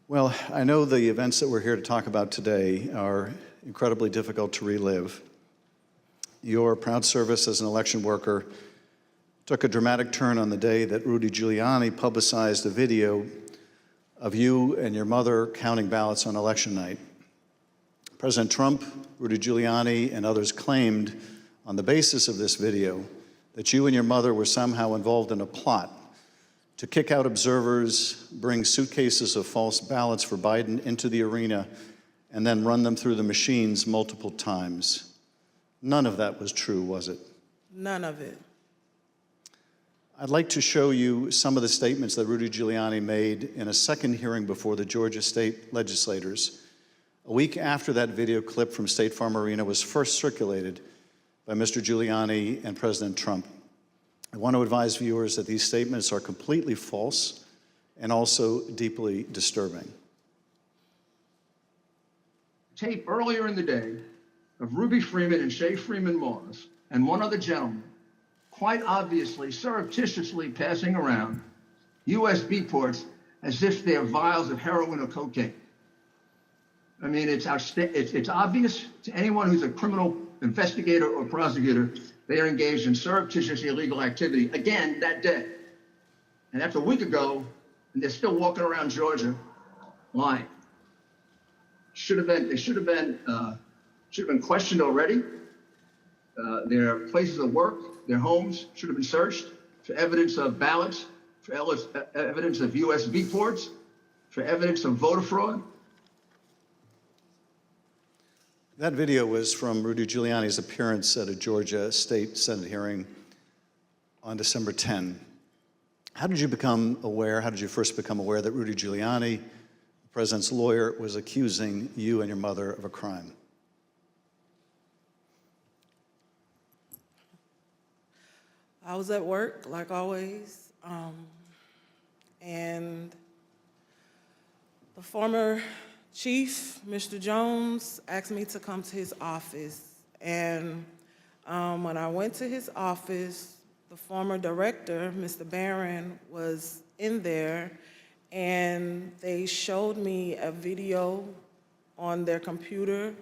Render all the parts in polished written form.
Well, I know the events that we're here to talk about today are incredibly difficult to relive. Your proud service as an election worker took a dramatic turn on the day that Rudy Giuliani publicized a video of you and your mother counting ballots on election night. President Trump, Rudy Giuliani, and others claimed on the basis of this video that you and your mother were somehow involved in a plot to kick out observers, bring suitcases of false ballots for Biden into the arena, and then run them through the machines multiple times. None of that was true, was it? None of it. I'd like to show you some of the statements that Rudy Giuliani made in a second hearing before the Georgia state legislators, a week after that video clip from State Farm Arena was first circulated by Mr. Giuliani and President Trump. I want to advise viewers that these statements are completely false and also deeply disturbing. Tape earlier in the day of Ruby Freeman and Shay Freeman Moss and one other gentleman quite obviously surreptitiously passing around USB ports as if they're vials of heroin or cocaine. I mean, it's obvious to anyone who's a criminal investigator or prosecutor they are engaged in surreptitious illegal activity again that day. And that's a week ago, and they're still walking around Georgia lying. They should have been questioned already. Their places of work, their homes should have been searched for evidence of ballots, for evidence of USB ports, for evidence of voter fraud. That video was from Rudy Giuliani's appearance at a Georgia State Senate hearing on December 10. How did you first become aware that Rudy Giuliani, the president's lawyer, was accusing you and your mother of a crime? I was at work, like always, and the former chief, Mr. Jones, asked me to come to his office. And when I went to his office, the former director, Mr. Barron, was in there, and they showed me a video on their computer.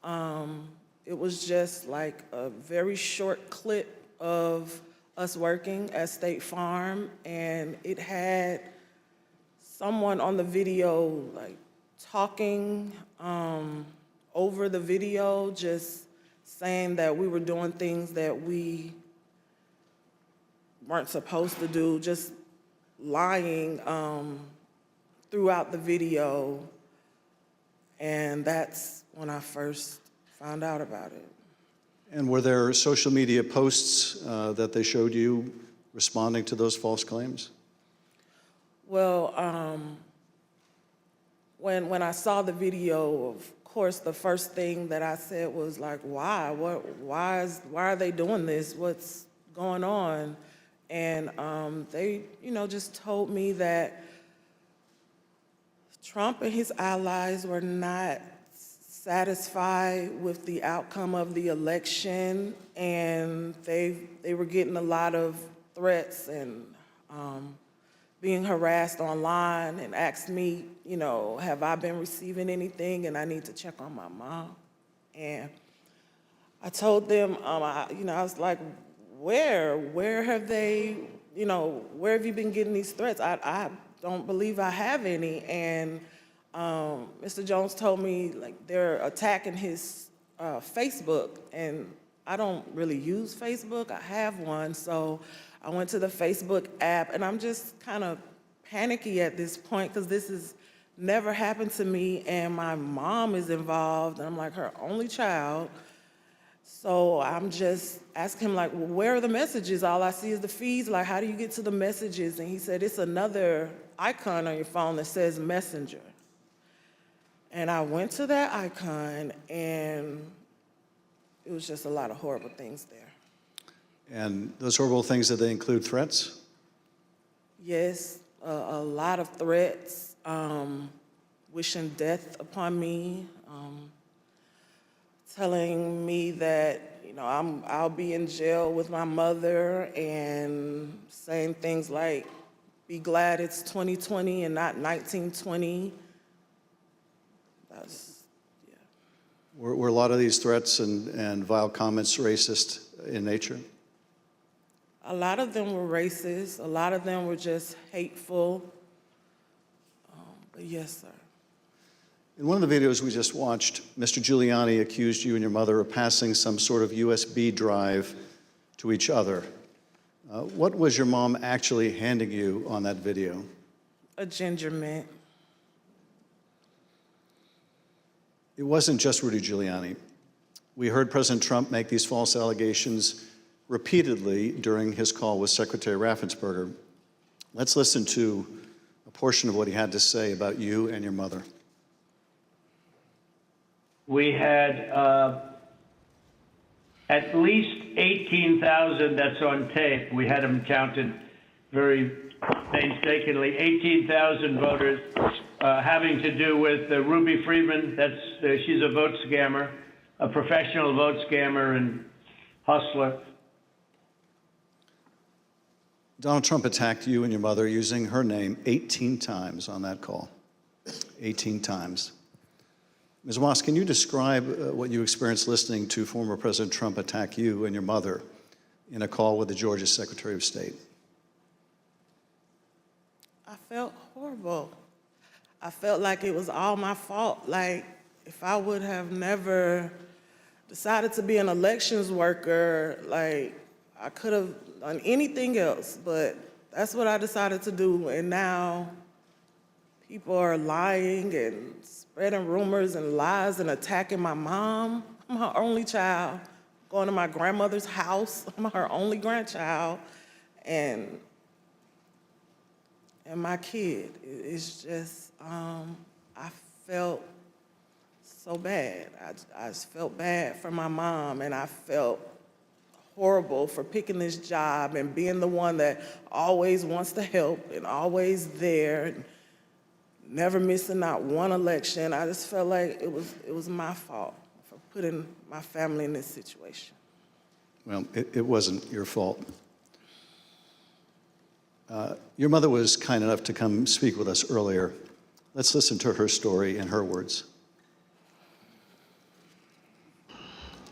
It was just like a very short clip of us working at State Farm, and it had someone on the video like talking over the video, just saying that we were doing things that we weren't supposed to do, just lying throughout the video. And that's when I first found out about it. And were there social media posts that they showed you responding to those false claims? Well, when I saw the video, of course, the first thing that I said was like, why? Why are they doing this? What's going on? And they, just told me that Trump and his allies were not satisfied with the outcome of the election, and they were getting a lot of threats and being harassed online, and asked me, have I been receiving anything, and I need to check on my mom. And I told them, I was like, where have they, where have you been getting these threats? I don't believe I have any. And Mr. Jones told me, like, they're attacking his Facebook, and I don't really use Facebook. I have one, so I went to the Facebook app, and I'm just kind of panicky at this point because this has never happened to me, and my mom is involved, and I'm like her only child. So I'm just asking him, like, well, where are the messages? All I see is the feeds. Like, how do you get to the messages? And he said, it's another icon on your phone that says Messenger. And I went to that icon, and it was just a lot of horrible things there. And those horrible things, did they include threats? Yes, a lot of threats, wishing death upon me, telling me that, I'll be in jail with my mother, and saying things like, be glad it's 2020 and not 1920. That's, yeah. Were a lot of these threats and vile comments racist in nature? A lot of them were racist. A lot of them were just hateful. But yes, sir. In one of the videos we just watched, Mr. Giuliani accused you and your mother of passing some sort of USB drive to each other. What was your mom actually handing you on that video? A ginger mint. It wasn't just Rudy Giuliani. We heard President Trump make these false allegations repeatedly during his call with Secretary Raffensperger. Let's listen to a portion of what he had to say about you and your mother. We had at least 18,000, that's on tape. We had them counted very painstakingly, 18,000 voters having to do with Ruby Freeman. She's a vote scammer, a professional vote scammer and hustler. Donald Trump attacked you and your mother using her name 18 times on that call. 18 times. Ms. Moss, can you describe what you experienced listening to former President Trump attack you and your mother in a call with the Georgia Secretary of State? I felt horrible. I felt like it was all my fault. Like, if I would have never decided to be an elections worker, like, I could have done anything else, but that's what I decided to do. And now people are lying and spreading rumors and lies and attacking my mom. I'm her only child. Going to my grandmother's house. I'm her only grandchild. And my kid. It's just, I felt so bad. I just felt bad for my mom, and I felt horrible for picking this job and being the one that always wants to help and always there, and never missing not one election. I just felt like it was my fault for putting my family in this situation. Well, it wasn't your fault. Your mother was kind enough to come speak with us earlier. Let's listen to her story in her words.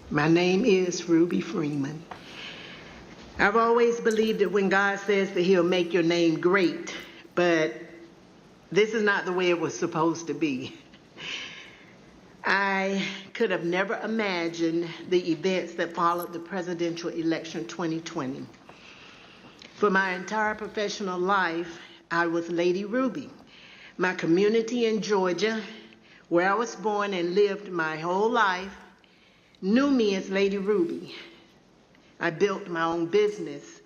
My name is Ruby Freeman. I've always believed that when God says that he'll make your name great, but this is not the way it was supposed to be. I could have never imagined the events that followed the presidential election 2020. For my entire professional life, I was Lady Ruby. My community in Georgia, where I was born and lived my whole life, knew me as Lady Ruby. I built my own business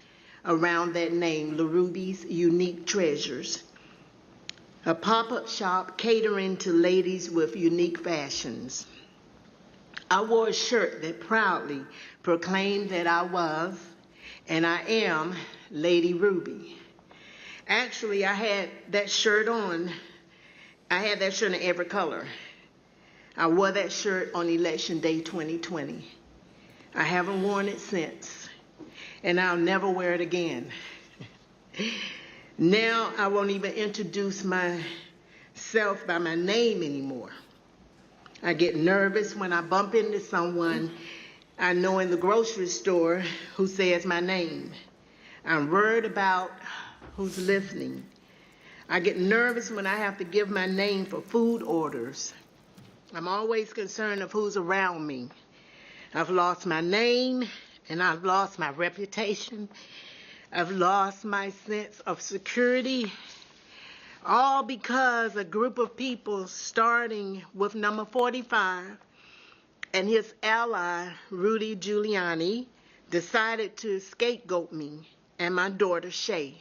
around that name, LaRuby's Unique Treasures, a pop-up shop catering to ladies with unique fashions. I wore a shirt that proudly proclaimed that I was, and I am, Lady Ruby. Actually, I had that shirt on. I had that shirt in every color. I wore that shirt on Election Day 2020. I haven't worn it since, and I'll never wear it again. Now I won't even introduce myself by my name anymore. I get nervous when I bump into someone I know in the grocery store who says my name. I'm worried about who's listening. I get nervous when I have to give my name for food orders. I'm always concerned of who's around me. I've lost my name, and I've lost my reputation. I've lost my sense of security, all because a group of people, starting with number 45 and his ally, Rudy Giuliani, decided to scapegoat me and my daughter, Shay,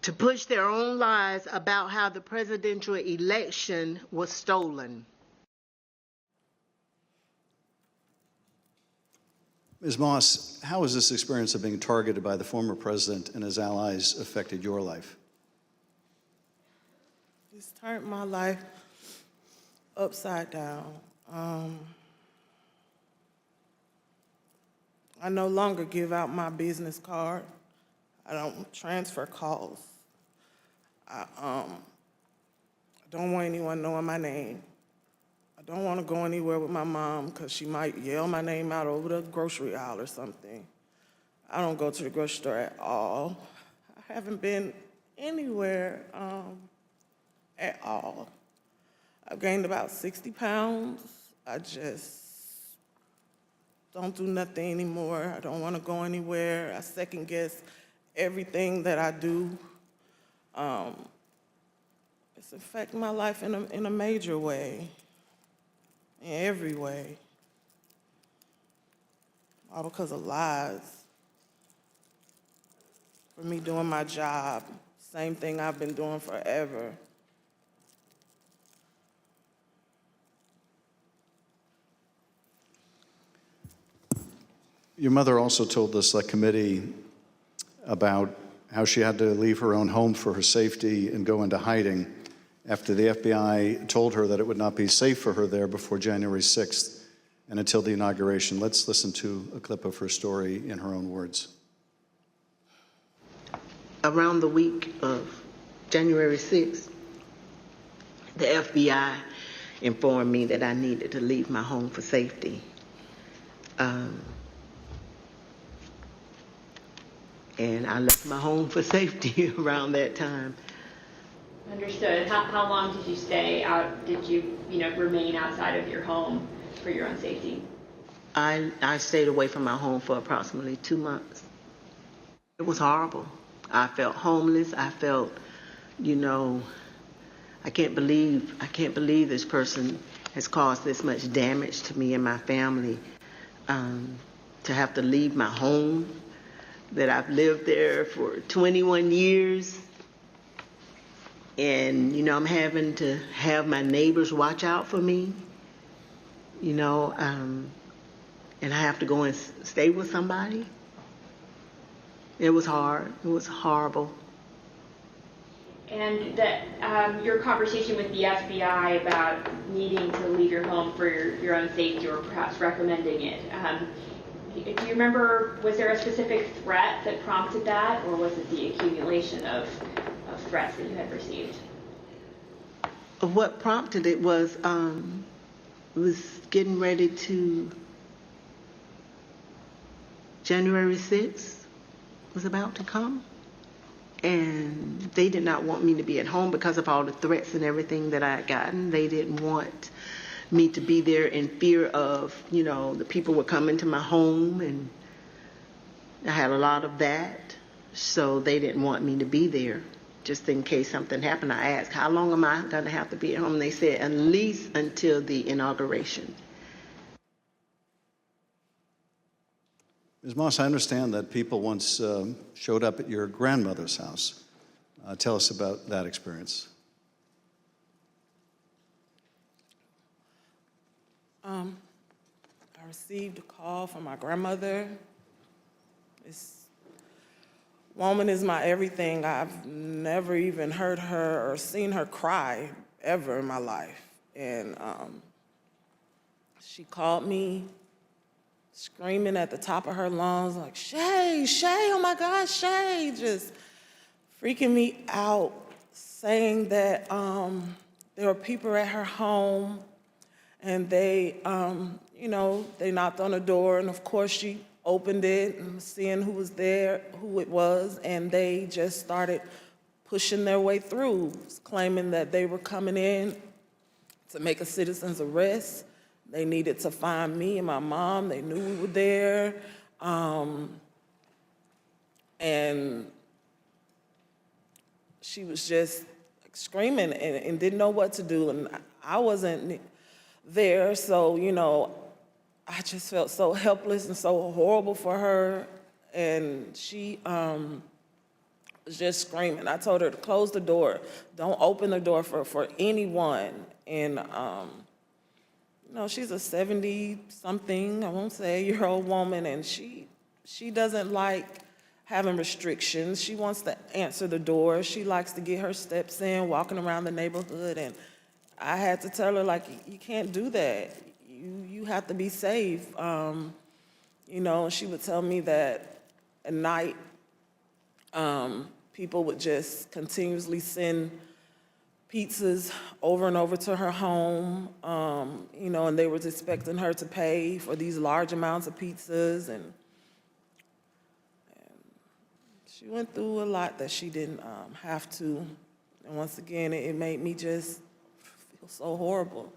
to push their own lies about how the presidential election was stolen. Ms. Moss, how has this experience of being targeted by the former president and his allies affected your life? It's turned my life upside down. I no longer give out my business card. I don't transfer calls. I don't want anyone knowing my name. don't want to go anywhere with my mom because she might yell my name out over the grocery aisle or something. I don't go to the grocery store at all. I haven't been anywhere at all. I've gained about 60 pounds. I just don't do nothing anymore. I don't want to go anywhere. I second guess everything that I do. It's affecting my life in a major way, in every way, all because of lies. For me doing my job, same thing I've been doing forever. Your mother also told the Select Committee about how she had to leave her own home for her safety and go into hiding after the FBI told her that it would not be safe for her there before January 6th and until the inauguration. Let's listen to a clip of her story in her own words. Around the week of January 6th, the FBI informed me that I needed to leave my home for safety. And I left my home for safety around that time. Understood. How long did you stay out? Did you remain outside of your home for your own safety? I stayed away from my home for approximately 2 months. It was horrible. I felt homeless. I felt, I can't believe this person has caused this much damage to me and my family. To have to leave my home, that I've lived there for 21 years. And, I'm having to have my neighbors watch out for me, and I have to go and stay with somebody. It was hard. It was horrible. And that your conversation with the FBI about needing to leave your home for your own safety, or perhaps recommending it, do you remember, was there a specific threat that prompted that, or was it the accumulation of threats that you had received? What prompted it was getting ready to, January 6th was about to come. And they did not want me to be at home because of all the threats and everything that I had gotten. They didn't want me to be there in fear of, the people were coming to my home, and I had a lot of that. So they didn't want me to be there just in case something happened. I asked, how long am I going to have to be at home? And they said, at least until the inauguration. Ms. Moss, I understand that people once showed up at your grandmother's house. Tell us about that experience. I received a call from my grandmother. This woman is my everything. I've never even heard her or seen her cry ever in my life. And she called me screaming at the top of her lungs, like, Shay, oh my God, Shay, just freaking me out, saying that there were people at her home, and they knocked on the door, and of course she opened it and seeing who was there, who it was, and they just started pushing their way through, claiming that they were coming in to make a citizen's arrest. They needed to find me and my mom. They knew we were there. And she was just screaming and didn't know what to do. And I wasn't there, so, I just felt so helpless and so horrible for her. And she was just screaming. I told her to close the door. Don't open the door for anyone. And, she's a 70-something, I won't say, year-old woman, and she doesn't like having restrictions. She wants to answer the door. She likes to get her steps in, walking around the neighborhood, and I had to tell her, like, you can't do that. You have to be safe. She would tell me that at night, people would just continuously send pizzas over and over to her home, you know, and they were expecting her to pay for these large amounts of pizzas, and she went through a lot that she didn't have to. And once again, it made me just feel so horrible.